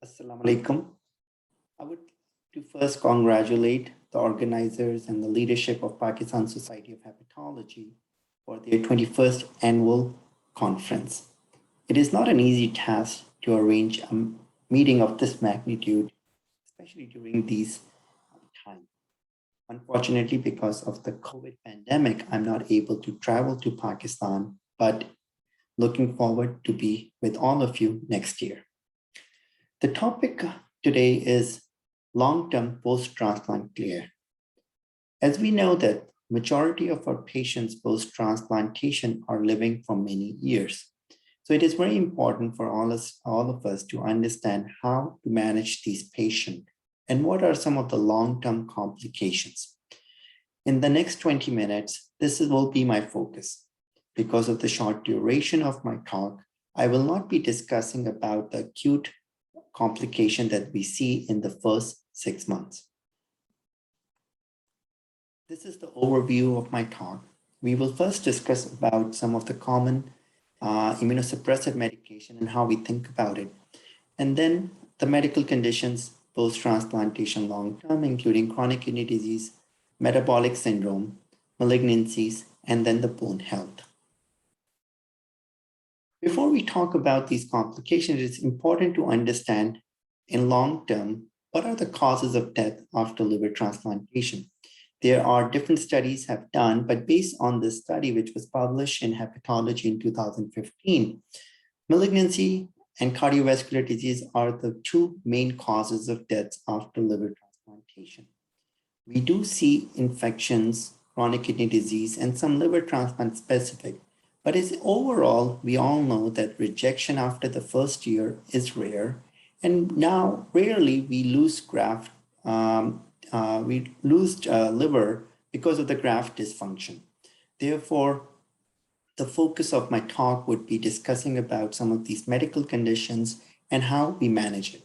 Assalamu alaikum. I would like to first congratulate the organizers and the leadership of Pakistan Society of Hepatology for their 21st annual conference. It is not an easy task to arrange a meeting of this magnitude, especially during these times. Unfortunately, because of the COVID pandemic, I'm not able to travel to Pakistan, but looking forward to be with all of you next year. The topic today is long-term post-transplant care. As we know that majority of our patients post-transplantation are living for many years. So it is very important for all of us to understand how to manage these patients and what are some of the long-term complications. In the next 20 minutes, this will be my focus. Because of the short duration of my talk, I will not be discussing about the acute complication that we see in the first 6 months. This is the overview of my talk. We will first discuss about some of the common immunosuppressive medication and how we think about it. And then the medical conditions post-transplantation long-term, including chronic kidney disease, metabolic syndrome, malignancies, and then the bone health. Before we talk about these complications, it's important to understand in long term, what are the causes of death after liver transplantation? There are different studies have done, but based on this study, which was published in Hepatology in 2015, malignancy and cardiovascular disease are the two main causes of deaths after liver transplantation. We do see infections, chronic kidney disease, and some liver transplant specific. But as overall, we all know that rejection after the first year is rare. And now rarely we lose graft, liver because of the graft dysfunction. Therefore, the focus of my talk would be discussing about some of these medical conditions and how we manage it.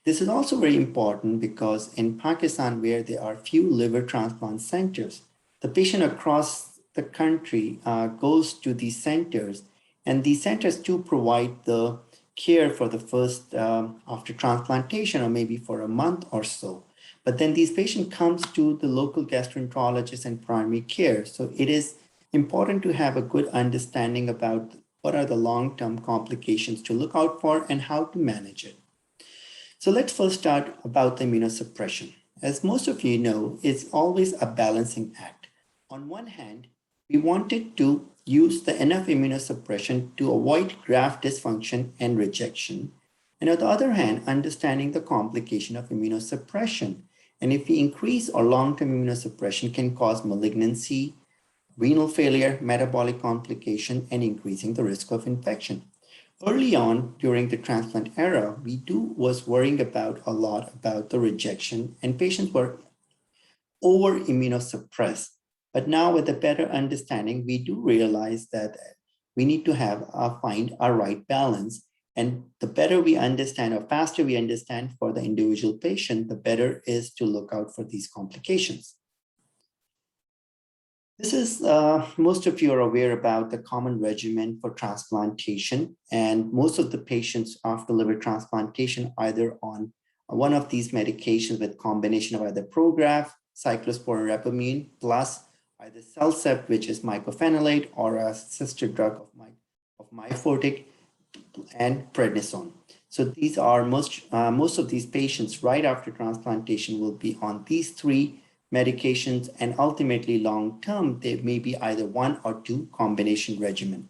This is also very important because in Pakistan, where there are few liver transplant centers, the patient across the country goes to these centers, and these centers do provide the care for the first after transplantation or maybe for a month or so. But then these patients comes to the local gastroenterologist and primary care. So it is important to have a good understanding about what are the long-term complications to look out for and how to manage it. So let's first start about the immunosuppression. As most of you know, it's always a balancing act. On one hand, we wanted to use the enough immunosuppression to avoid graft dysfunction and rejection. And on the other hand, understanding the complication of immunosuppression. And if we increase or long-term immunosuppression can cause malignancy, renal failure, metabolic complication, and increasing the risk of infection. Early on during the transplant era, we was worrying about a lot about the rejection, and patients were over immunosuppressed. But now with a better understanding, we do realize that we need to find our right balance. And the better we understand or faster we understand for the individual patient, the better is to look out for these complications. This is, most of you are aware about the common regimen for transplantation. And most of the patients after liver transplantation, either on one of these medications with combination of either Prograf, cyclosporin rapamune, plus either Cellcept, which is mycophenolate, or a sister drug of Myfortic and prednisone. So these are most of these patients right after transplantation will be on these three medications, and ultimately long-term, there may be either one or two combination regimen.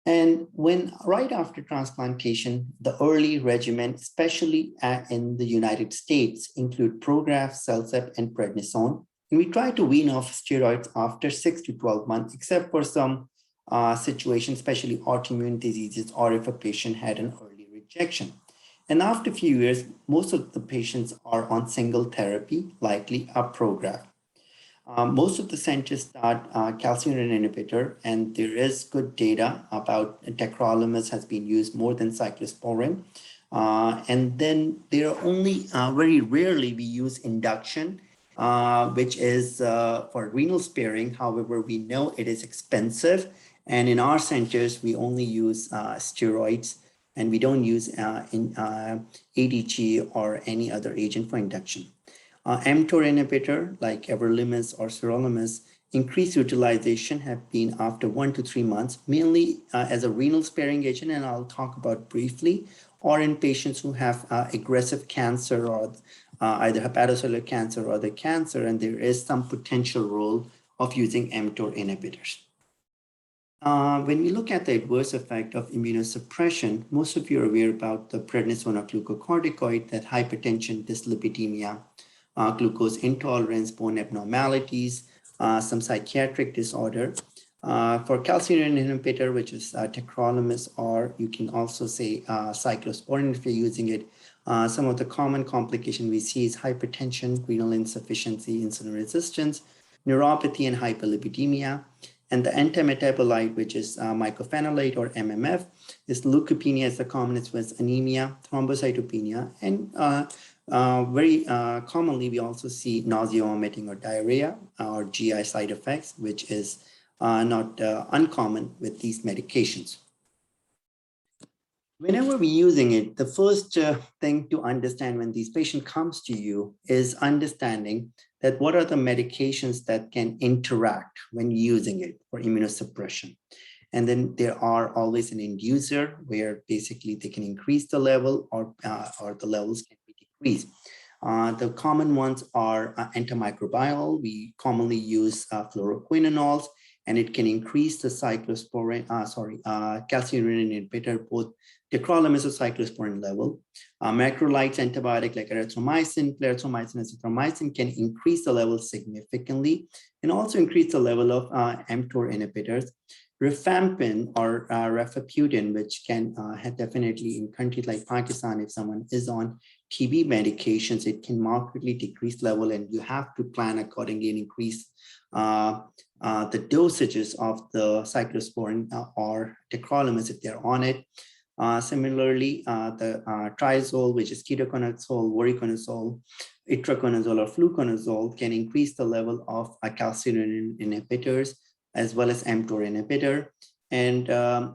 And when right after transplantation, the early regimen, especially in the United States, include Prograf, Cellcept, and prednisone. And we try to wean off steroids after 6 to 12 months, except for some situations, especially autoimmune diseases, or if a patient had an early rejection. And after a few years, most of the patients are on single therapy, likely a Prograf. Most of the centers start calcium inhibitor, and there is good data about tacrolimus has been used more than cyclosporin. And then there are only very rarely we use induction, which is for renal sparing. However, we know it is expensive. And in our centers, we only use steroids and we don't use ADG or any other agent for induction. mTOR inhibitor like everolimus or sirolimus, increased utilization have been after 1 to 3 months, mainly as a renal sparing agent, and I'll talk about briefly, or in patients who have aggressive cancer or either hepatocellular cancer or other cancer, and there is some potential role of using mTOR inhibitors. When we look at the adverse effect of immunosuppression, most of you are aware about the prednisone or glucocorticoid, that hypertension, dyslipidemia, glucose intolerance, bone abnormalities, some psychiatric disorder. For calcineurin inhibitor, which is tacrolimus, or you can also say cyclosporin if you're using it, some of the common complications we see is hypertension, renal insufficiency, insulin resistance, neuropathy, and hyperlipidemia. And the antimetabolite, which is mycophenolate or MMF, is leukopenia is the commonest with anemia, thrombocytopenia, and very commonly we also see nausea, vomiting, or diarrhea, or GI side effects, which is not uncommon with these medications. Whenever we're using it, the first thing to understand when these patient comes to you is understanding that what are the medications that can interact when using it for immunosuppression. And then there are always an inducer where basically they can increase the level or the levels can be decreased. The common ones are antimicrobial. We commonly use fluoroquinonols, and it can increase the calcineurin inhibitor, both tacrolimus or cyclosporin level. Macrolides antibiotic like erythromycin, clarithromycin, azithromycin can increase the level significantly and also increase the level of mTOR inhibitors. Rifampin or rifampicin, which can definitely in countries like Pakistan, if someone is on TB medications, it can markedly decrease level, and you have to plan accordingly and increase the dosages of the cyclosporin or tacrolimus if they're on it. Similarly, the triazole, which is ketoconazole, voriconazole, itraconazole, or fluconazole, can increase the level of calcineurin inhibitors as well as mTOR inhibitor. And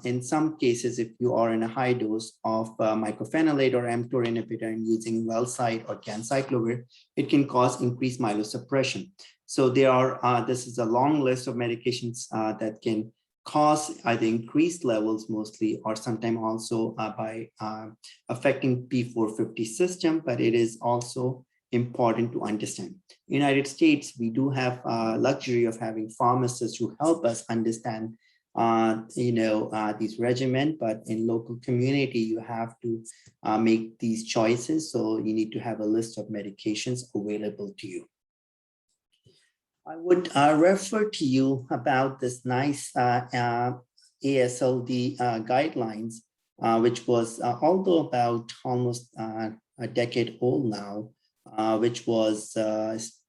in some cases, if you are in a high dose of mycophenolate or mTOR inhibitor and using Welside or ganciclovir, it can cause increased myelosuppression. So there are, this is a long list of medications that can cause either increased levels mostly, or sometimes also by affecting P450 system, but it is also important to understand. In the United States, we do have luxury of having pharmacists who help us understand these regimen, but in local community, you have to make these choices. So you need to have a list of medications available to you. I would refer to you about this nice ASLD guidelines, which was although about almost a decade old now, which was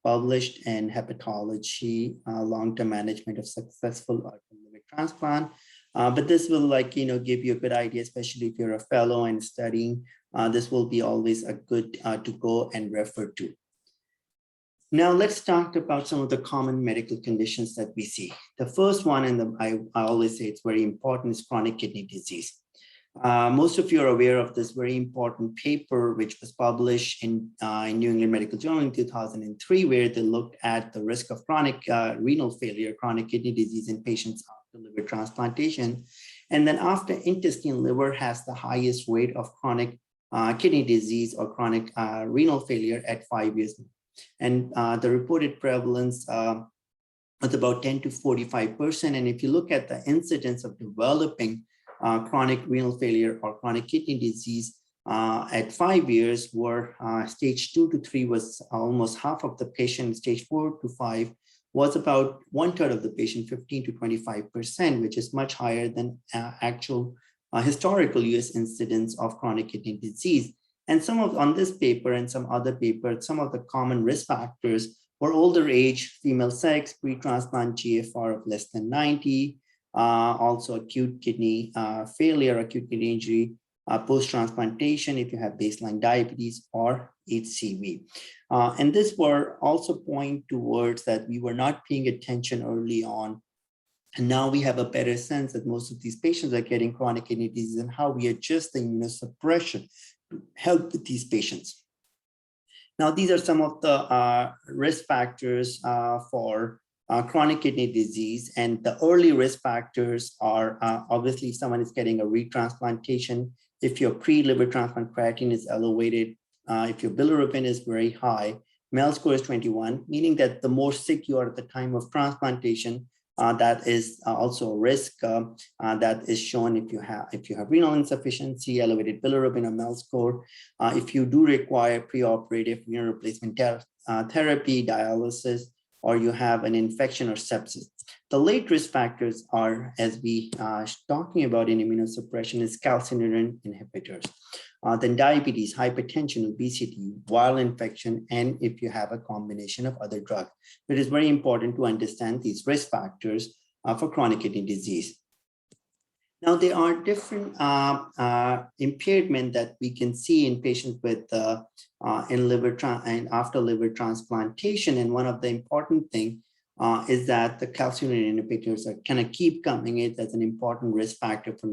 published in Hepatology, Long-Term Management of Successful Liver Transplant. But this will give you a good idea, especially if you're a fellow and studying. This will be always a good to go and refer to. Now let's talk about some of the common medical conditions that we see. The first one, and I always say it's very important, is chronic kidney disease. Most of you are aware of this very important paper, which was published in New England Medical Journal in 2003, where they looked at the risk of chronic renal failure, chronic kidney disease in patients after liver transplantation. And then after intestine, liver has the highest rate of chronic kidney disease or chronic renal failure at 5 years. And the reported prevalence was about 10 to 45%. And if you look at the incidence of developing chronic renal failure or chronic kidney disease at 5 years, were stage 2 to 3 was almost half of the patient, stage 4 to 5 was about 1/3 of the patient, 15 to 25%, which is much higher than actual historical US incidence of chronic kidney disease. And some of, on this paper and some other papers, some of the common risk factors were older age, female sex, pre-transplant GFR of less than 90, also acute kidney failure, acute kidney injury, post-transplantation if you have baseline diabetes or HCV. And this were also point towards that we were not paying attention early on And now we have a better sense that most of these patients are getting chronic kidney disease and how we adjust the immunosuppression to help with these patients. Now, these are some of the risk factors for chronic kidney disease. And the early risk factors are obviously if someone is getting a retransplantation, if your pre-liver transplant creatinine is elevated, if your bilirubin is very high, MEL score is 21, meaning that the more sick you are at the time of transplantation, that is also a risk that is shown if you have renal insufficiency, elevated bilirubin or MEL score. If you do require preoperative renal replacement therapy, dialysis, or you have an infection or sepsis. The late risk factors are, as we talking about in immunosuppression, is calcineurin inhibitors. Then diabetes, hypertension, obesity, viral infection, and if you have a combination of other drugs. It is very important to understand these risk factors for chronic kidney disease. Now, there are different impairment that we can see in patients with in liver and after liver transplantation. And one of the important thing is that the calcineurin inhibitors are kind of keep coming in as an important risk factor for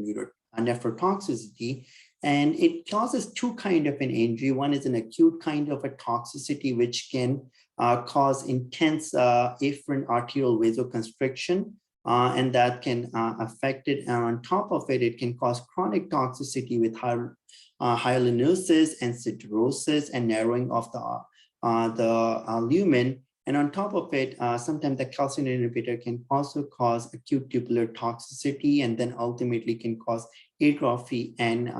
nephrotoxicity. And it causes two kind of an injury. One is an acute kind of a toxicity, which can cause intense afferent arterial vasoconstriction, and that can affect it. And on top of it, it can cause chronic toxicity with hyalinosis and siderosis and narrowing of the lumen. And on top of it, sometimes the calcineurin inhibitor can also cause acute tubular toxicity, and then ultimately can cause atrophy and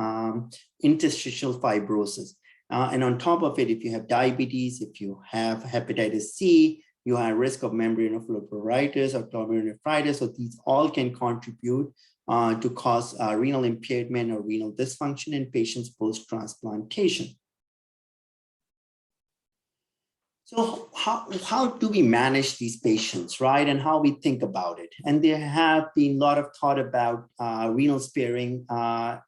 interstitial fibrosis. And on top of it, if you have diabetes, if you have hepatitis C, you have risk of membranophleborytis or glomerulonephritis. So these all can contribute to cause renal impairment or renal dysfunction in patients post-transplantation. So how do we manage these patients, right? And how we think about it. And there have been a lot of thought about renal sparing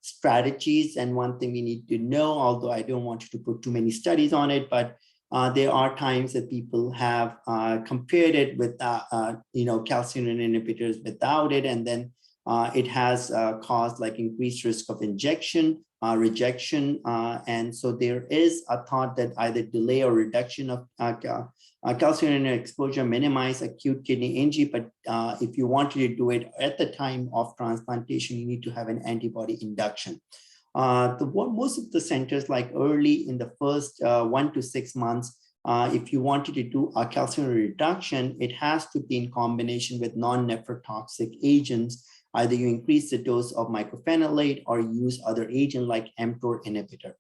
strategies. And one thing we need to know, although I don't want you to put too many studies on it, but there are times that people have compared it with calcineurin inhibitors without it, and then it has caused like increased risk of injection, rejection, and so there is a thought that either delay or reduction of calcineurin exposure minimize acute kidney injury, but if you wanted to do it at the time of transplantation, you need to have an antibody induction. Most of the centers, like early in the first 1 to 6 months, if you wanted to do a calcineurin reduction, it has to be in combination with non-nephrotoxic agents. Either you increase the dose of mycophenolate or use other agent like mTOR inhibitor.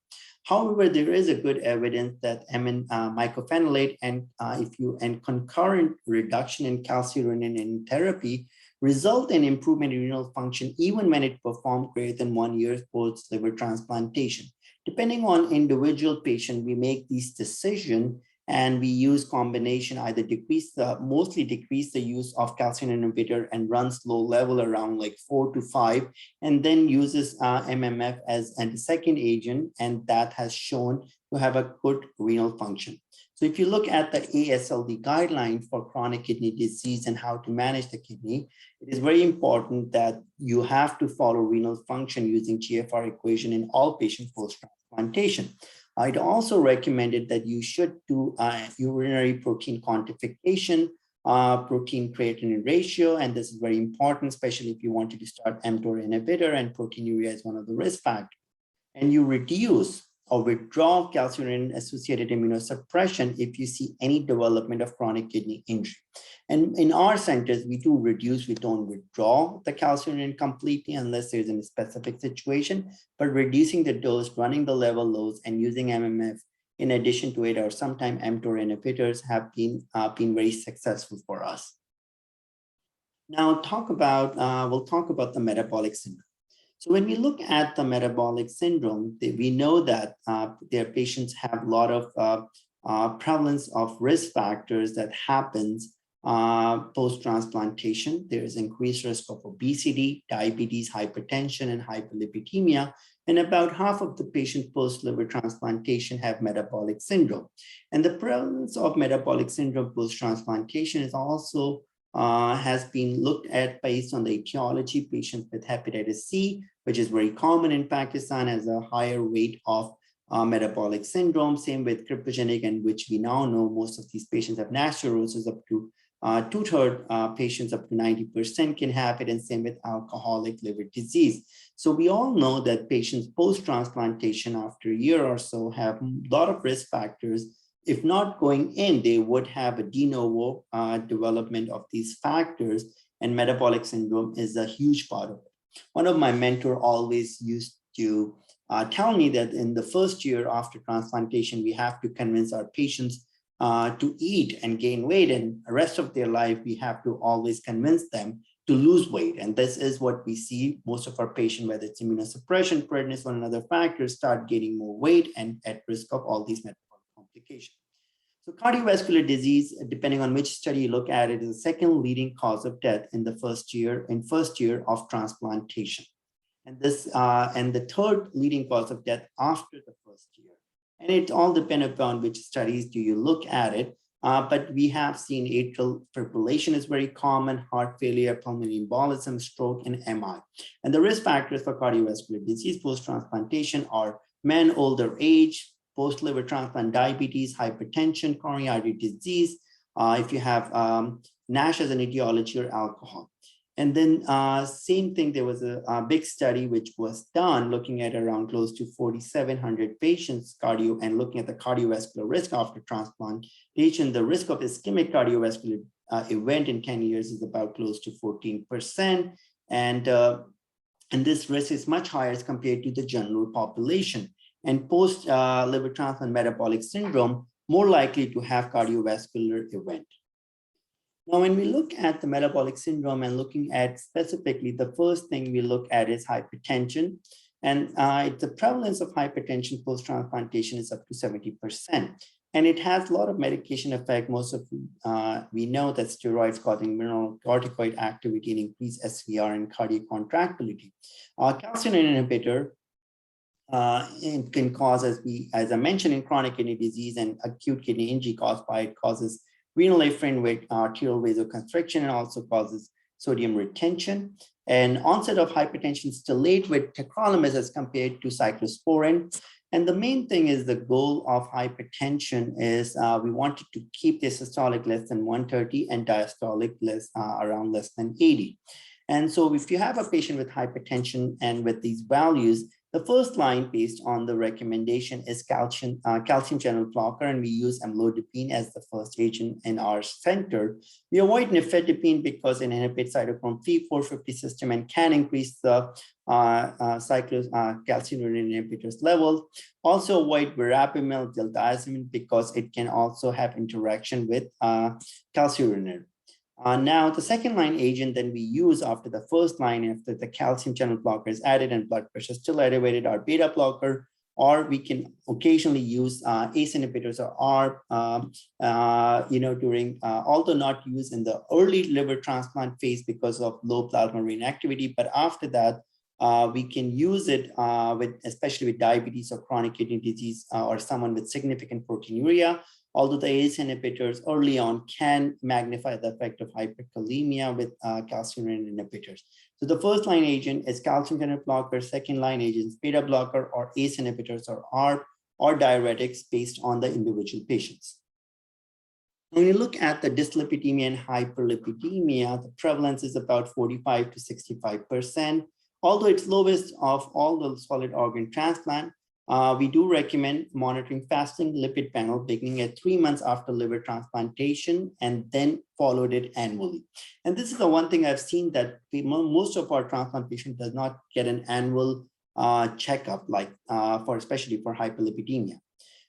However, there is a good evidence that mycophenolate and concurrent reduction in calcineurin in therapy result in improvement in renal function even when it performed greater than 1 year post liver transplantation. Depending on individual patient, we make these decisions and we use combination, either mostly decrease the use of calcineurin inhibitor and runs low level around like 4 to 5, and then uses MMF as a second agent, and that has shown to have a good renal function. So if you look at the ASLD guideline for chronic kidney disease and how to manage the kidney, it is very important that you have to follow renal function using GFR equation in all patients post-transplantation. I'd also recommended that you should do urinary protein quantification, protein creatinine ratio, and this is very important, especially if you wanted to start mTOR inhibitor, and proteinuria is one of the risk factors. And you reduce or withdraw calcineurin-associated immunosuppression if you see any development of chronic kidney injury. And in our centers, we do reduce, we don't withdraw the calcineurin completely unless there's a specific situation, but reducing the dose, running the level lows, and using MMF in addition to it, or sometimes mTOR inhibitors have been very successful for us. Now we'll talk about the metabolic syndrome. So when we look at the metabolic syndrome, we know that their patients have a lot of prevalence of risk factors that happens post-transplantation. There is increased risk of obesity, diabetes, hypertension, and hyperlipidemia. And about half of the patients post-liver transplantation have metabolic syndrome. And the prevalence of metabolic syndrome post-transplantation is also has been looked at based on the etiology. Patients with hepatitis C, which is very common in Pakistan, has a higher rate of metabolic syndrome. Same with cryptogenic, and which we now know most of these patients have NASH cirrhosis. Up to two-thirds patients, up to 90% can have it, and same with alcoholic liver disease. So we all know that patients post-transplantation after a year or so have a lot of risk factors. If not going in, they would have a de novo development of these factors, and metabolic syndrome is a huge part of it. One of my mentors always used to tell me that in the first year after transplantation, we have to convince our patients to eat and gain weight, and the rest of their life, we have to always convince them to lose weight. And this is what we see most of our patients, whether it's immunosuppression, prednisone, and other factors, start gaining more weight and at risk of all these metabolic complications. So cardiovascular disease, depending on which study you look at it, is the second leading cause of death in the first year of transplantation. And the third leading cause of death after the first year. And it all depends upon which studies do you look at it. But we have seen atrial fibrillation is very common, heart failure, pulmonary embolism, stroke, and MI. And the risk factors for cardiovascular disease post-transplantation are men, older age, post-liver transplant, diabetes, hypertension, coronary artery disease, if you have NASH as an etiology, or alcohol. And then same thing, there was a big study which was done looking at around close to 4,700 patients and looking at the cardiovascular risk after transplantation. The risk of ischemic cardiovascular event in 10 years is about close to 14%. And this risk is much higher as compared to the general population. And post-liver transplant metabolic syndrome, more likely to have cardiovascular event. Now, when we look at the metabolic syndrome and looking at specifically, the first thing we look at is hypertension. And the prevalence of hypertension post-transplantation is up to 70%. And it has a lot of medication effect. Most of we know that steroids causing mineralocorticoid activity and increase SVR and cardiac contractility. Calcineurin inhibitor can cause, as I mentioned, in chronic kidney disease and acute kidney injury caused by it, causes renal afferent with arterial vasoconstriction, and also causes sodium retention. And onset of hypertension is delayed with tacrolimus as compared to cyclosporin. And the main thing is the goal of hypertension is we wanted to keep the systolic less than 130 and diastolic around less than 80. And so if you have a patient with hypertension and with these values, the first line based on the recommendation is calcium channel blocker, and we use amlodipine as the first agent in our center. We avoid nifedipine because it inhibits cytochrome P450 system and can increase the calcineurin inhibitors level. Also avoid verapamil, diltiazem, because it can also have interaction with calcineurin. Now, the second line agent that we use after the first line, after the calcium channel blocker is added and blood pressure still elevated, our beta blocker, or we can occasionally use ACE inhibitors or ARB, during, although not used in the early liver transplant phase because of low plasma reactivity, but after that, we can use it especially with diabetes or chronic kidney disease or someone with significant proteinuria. Although the ACE inhibitors early on can magnify the effect of hyperkalemia with calcineurin inhibitors. So the first line agent is calcium channel blocker, second line agents, beta blocker or ACE inhibitors or ARB or diuretics based on the individual patients. When you look at the dyslipidemia and hyperlipidemia, the prevalence is about 45 to 65%. Although it's lowest of all the solid organ transplant, we do recommend monitoring fasting lipid panel beginning at 3 months after liver transplantation and then followed it annually. And this is the one thing I've seen that most of our transplant patients does not get an annual checkup, especially for hyperlipidemia.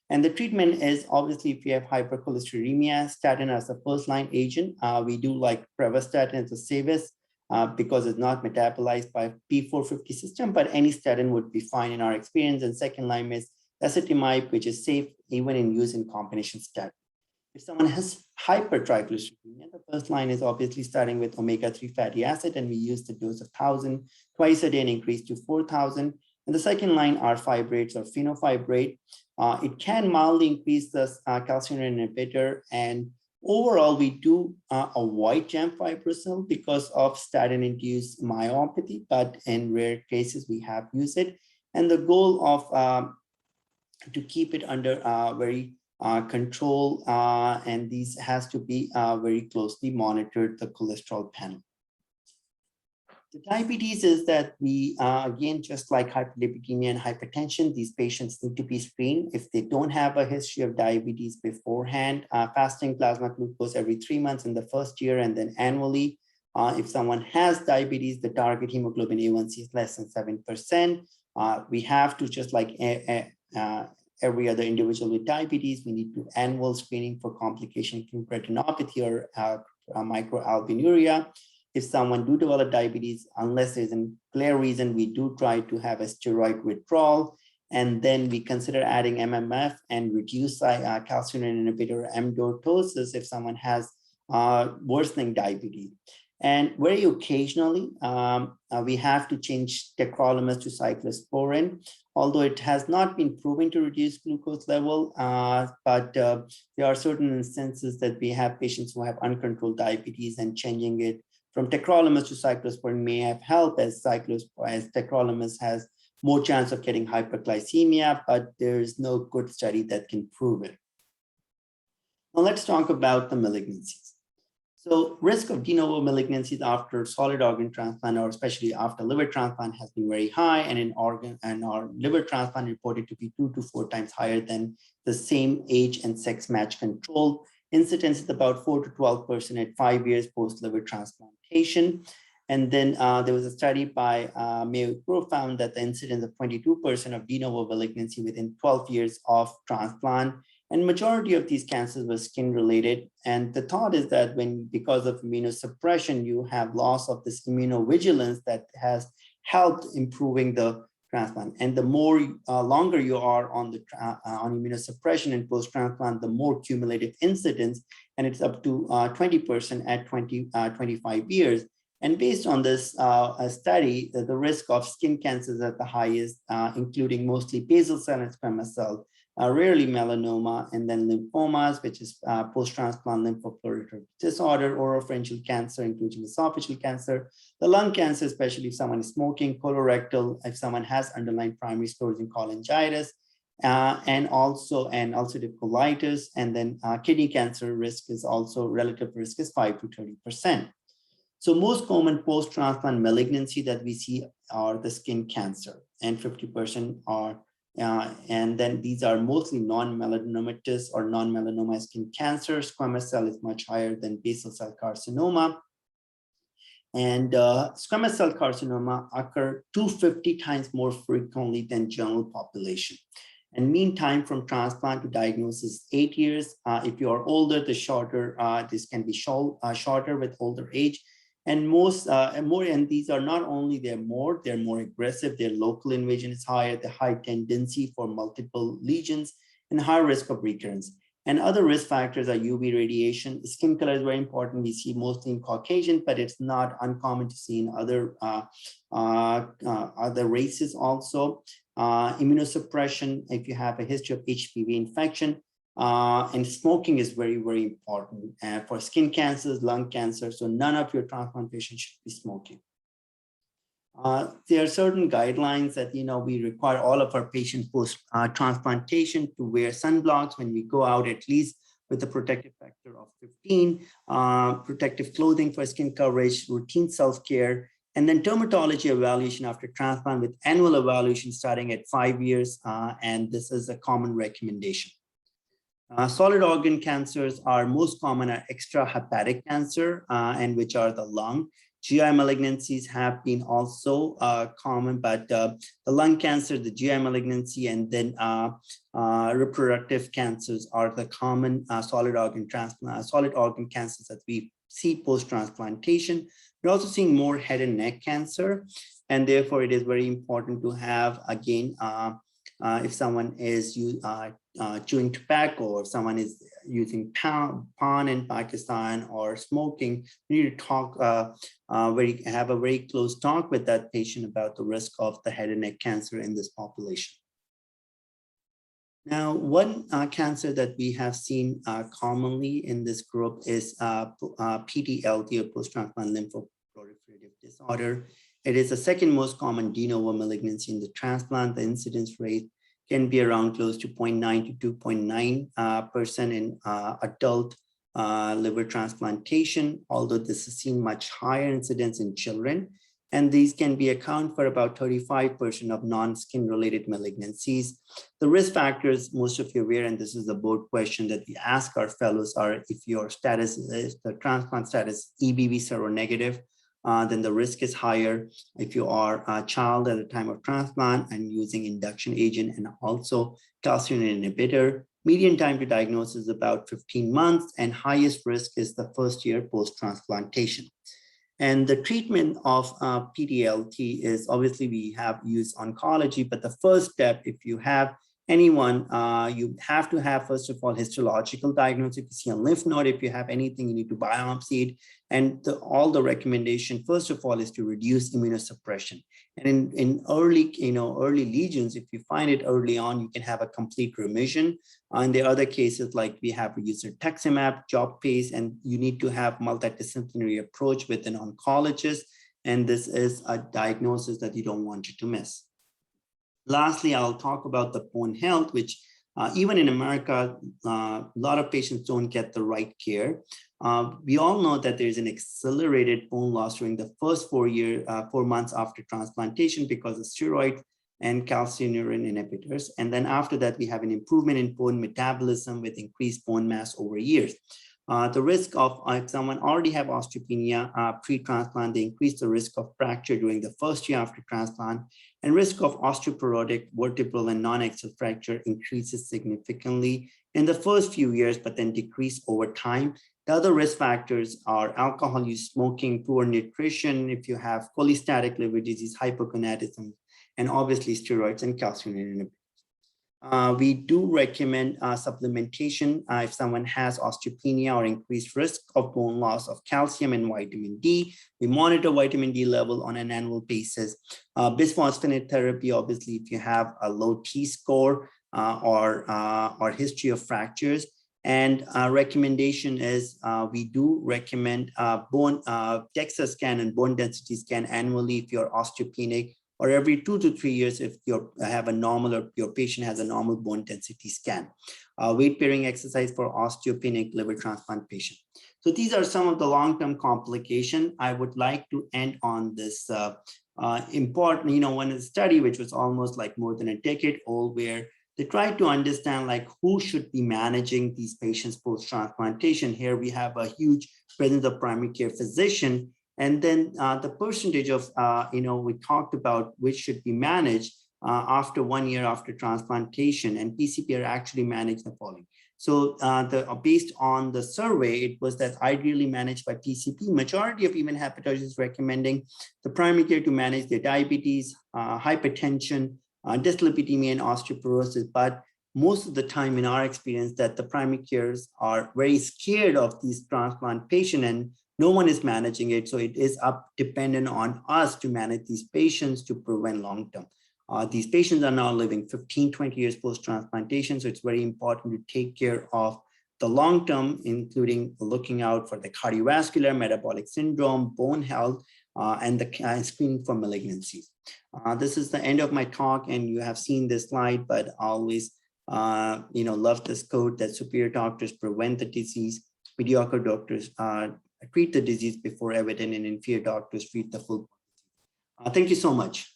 And the treatment is obviously if you have hypercholesterolemia, statin as a first line agent. We do like pravastatin as a safest, because it's not metabolized by P450 system, but any statin would be fine in our experience. And second line is ezetimibe, which is safe even in use in combination statin. If someone has hypertriglyceridemia, the first line is obviously starting with omega-3 fatty acid, and we use the dose of 1,000 twice a day and increase to 4,000. And the second line are fibrates or phenofibrate. It can mildly increase the calcineurin inhibitor, and Overall, we do avoid jam fibrosing because of statin-induced myopathy, but in rare cases, we have used it. And the goal of to keep it under very control, and these has to be very closely monitored, the cholesterol panel. The diabetes is that we, again, just like hyperlipidemia and hypertension, these patients need to be screened. If they don't have a history of diabetes beforehand, fasting plasma glucose every 3 months in the first year and then annually. If someone has diabetes, the target hemoglobin A1C is less than 7%. We have to, just like every other individual with diabetes, we need to annual screening for complication including retinopathy or microalbuminuria. If someone do develop diabetes, unless there's a clear reason, we do try to have a steroid withdrawal. And then we consider adding MMF and reduce calcium inhibitor amyloidosis if someone has worsening diabetes. And very occasionally, we have to change tacrolimus to cyclosporin, although it has not been proven to reduce glucose level, but there are certain instances that we have patients who have uncontrolled diabetes, and changing it from tacrolimus to cyclosporin may have helped, as tacrolimus has more chance of getting hyperglycemia, but there is no good study that can prove it. Now let's talk about the malignancies. So risk of de novo malignancies after solid organ transplant, or especially after liver transplant, has been very high, and in our liver transplant reported to be 2 to 4 times higher than the same age and sex match control. Incidence is about 4 to 12% at 5 years post liver transplantation. And then there was a study by Mayo found that the incidence of 22% of de novo malignancy within 12 years of transplant, and majority of these cancers were skin related. And the thought is that because of immunosuppression, you have loss of this immunovigilance that has helped improving the transplant. And the more longer you are on immunosuppression and post-transplant, the more cumulative incidence, and it's up to 20% at 25 years. And based on this study, the risk of skin cancers at the highest, including mostly basal cell and squamous cell, rarely melanoma, and then lymphomas, which is post-transplant lymphoproliferative disorder, oropharyngeal cancer, including esophageal cancer, the lung cancer, especially if someone is smoking, colorectal, if someone has underlying primary sclerosing cholangitis, and also an ulcerative colitis, and then kidney cancer risk is also, relative risk is 5 to 30%. So most common post-transplant malignancy that we see are the skin cancer, and 50% are and then these are mostly non-melanomatous or non-melanoma skin cancer. Squamous cell is much higher than basal cell carcinoma. And squamous cell carcinoma occur 250 times more frequently than general population. And mean time from transplant to diagnosis is 8 years. If you are older, the shorter, this can be shorter with older age. And and these are not only, they're more aggressive, their local invasion is higher, the high tendency for multiple lesions, and high risk of recurrence. And other risk factors are UV radiation. Skin color is very important. We see mostly in Caucasian, but it's not uncommon to see in other races also. Immunosuppression, if you have a history of HPV infection, and smoking is very, very important for skin cancers, lung cancer. So none of your transplant patients should be smoking. There are certain guidelines that, we require all of our patients post transplantation to wear sunblocks when we go out, at least with a protective factor of 15, protective clothing for skin coverage, routine self-care, and then dermatology evaluation after transplant with annual evaluation starting at 5 years. And this is a common recommendation. Solid organ cancers are most common are extrahepatic cancer, and which are the lung. GI malignancies have been also common, but the lung cancer, the GI malignancy, and then reproductive cancers are the common solid organ cancers that we see post-transplantation. We're also seeing more head and neck cancer, and therefore it is very important to have, again, if someone is chewing tobacco, or someone is using pan in Pakistan, or smoking, we need to talk, have a very close talk with that patient about the risk of the head and neck cancer in this population. Now, one cancer that we have seen commonly in this group is PDLT, or post-transplant lymphoproliferative disorder. It is the second most common de novo malignancy in the transplant. The incidence rate can be around close to 0.9 to 2.9% in adult liver transplantation, although this is seen much higher incidence in children. And these can be account for about 35% of non-skin related malignancies. The risk factors, most of you are aware, and this is the board question that we ask our fellows, are if your status is the transplant status EBV seronegative, then the risk is higher. If you are a child at the time of transplant and using induction agent and also calcium inhibitor, median time to diagnosis is about 15 months, and highest risk is the first year post-transplantation. And the treatment of PDLT is obviously we have used oncology, but the first step, if you have anyone, you have to have, first of all, histological diagnosis. If you see a lymph node, if you have anything, you need to biopsy it. And all the recommendation, first of all, is to reduce immunosuppression. And in early, early lesions, if you find it early on, you can have a complete remission. In the other cases, like we have used rituximab, job pace, and you need to have multidisciplinary approach with an oncologist. And this is a diagnosis that you don't want to miss. Lastly, I'll talk about the bone health, which even in America, a lot of patients don't get the right care. We all know that there's an accelerated bone loss during the first 4 months after transplantation because of steroid and calcineurin inhibitors. And then after that, we have an improvement in bone metabolism with increased bone mass over years. The risk of if someone already have osteopenia pre-transplant, they increase the risk of fracture during the first year after transplant, and risk of osteoporotic, vertebral, and non-axial fracture increases significantly in the first few years, but then decrease over time. The other risk factors are alcohol use, smoking, poor nutrition, if you have cholestatic liver disease, hypogonadism, and obviously steroids and calcium inhibitors. We do recommend supplementation if someone has osteopenia or increased risk of bone loss of calcium and vitamin D. We monitor vitamin D level on an annual basis. Bisphosphonate therapy, obviously, if you have a low T-score or history of fractures. And recommendation is we do recommend bone DEXA scan and bone density scan annually if you're osteopenic, or every 2 to 3 years if you have a normal or your patient has a normal bone density scan. Weight-bearing exercise for osteopenic liver transplant patient. So these are some of the long-term complications. I would like to end on this important, one study which was almost like more than a decade old, where they tried to understand like who should be managing these patients post-transplantation. Here we have a huge presence of primary care physician. And then the percentage of, we talked about which should be managed after 1 year after transplantation, and PCP are actually managed the following. So based on the survey, it was that ideally managed by PCP. Majority of even hepatologists recommending the primary care to manage their diabetes, hypertension, dyslipidemia, and osteoporosis. But most of the time in our experience that the primary cares are very scared of these transplant patients and no one is managing it. So it is dependent on us to manage these patients to prevent long-term. These patients are now living 15, 20 years post-transplantation. So it's very important to take care of the long-term, including looking out for the cardiovascular, metabolic syndrome, bone health, and the screening for malignancies. This is the end of my talk, and you have seen this slide, but I always love this quote that superior doctors prevent the disease, mediocre doctors treat the disease before evident, and inferior doctors treat the full. Thank you so much.